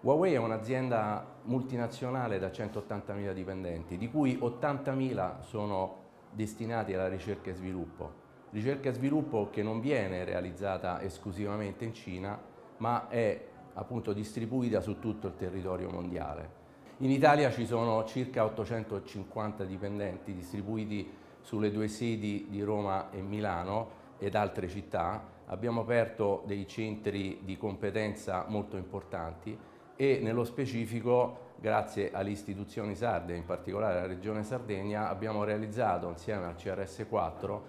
Huawei è un'azienda multinazionale da 180.000 dipendenti, di cui 80.000 sono destinati alla ricerca e sviluppo. Ricerca e sviluppo che non viene realizzata esclusivamente in Cina, ma è appunto distribuita su tutto il territorio mondiale. In Italia ci sono circa 850 dipendenti distribuiti sulle due sedi di Roma e Milano ed altre città. Abbiamo aperto dei centri di competenza molto importanti e nello specifico, grazie alle istituzioni sarde, in particolare alla Regione Sardegna, abbiamo realizzato insieme al CRS4,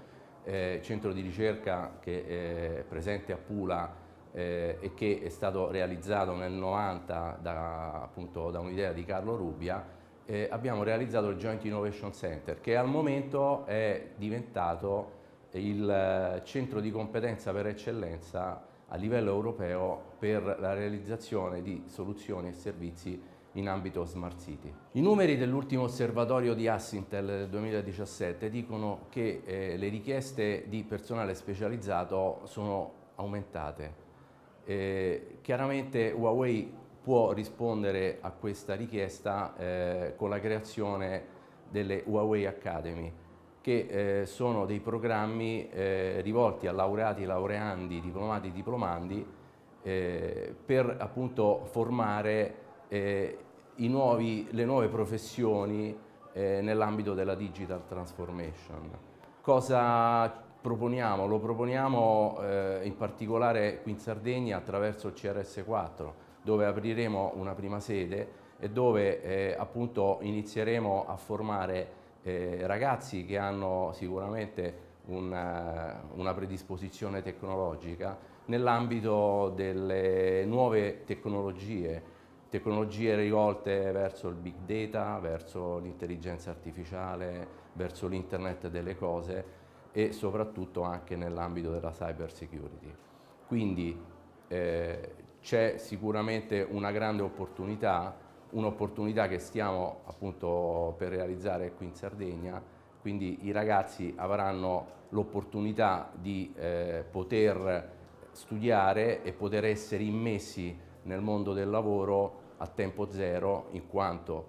centro di ricerca che è presente a Pula e che è stato realizzato nel 90 da un'idea di Carlo Rubbia, abbiamo realizzato il Joint Innovation Center, che al momento è diventato il centro di competenza per eccellenza a livello europeo per la realizzazione di soluzioni e servizi in ambito Smart City. I numeri dell'ultimo osservatorio di Assintel del 2017 dicono che le richieste di personale specializzato sono aumentate. Chiaramente Huawei può rispondere a questa richiesta con la creazione delle Huawei Academy, che sono dei programmi rivolti a laureati, laureandi, diplomati, diplomandi per appunto formare le nuove professioni nell'ambito della digital transformation. Cosa proponiamo? Lo proponiamo in particolare qui in Sardegna attraverso il CRS4, dove apriremo una prima sede e dove appunto inizieremo a formare ragazzi che hanno sicuramente una predisposizione tecnologica nell'ambito delle nuove tecnologie rivolte verso il big data, verso l'intelligenza artificiale, verso l'internet delle cose e soprattutto anche nell'ambito della cyber security. Quindi c'è sicuramente una grande opportunità, un'opportunità che stiamo appunto per realizzare qui in Sardegna, quindi i ragazzi avranno l'opportunità di poter studiare e poter essere immessi nel mondo del lavoro a tempo zero, in quanto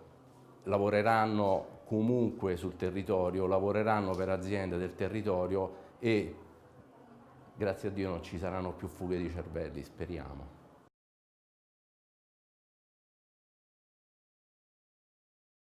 lavoreranno comunque sul territorio, lavoreranno per aziende del territorio e grazie a Dio non ci saranno più fughe di cervelli, speriamo.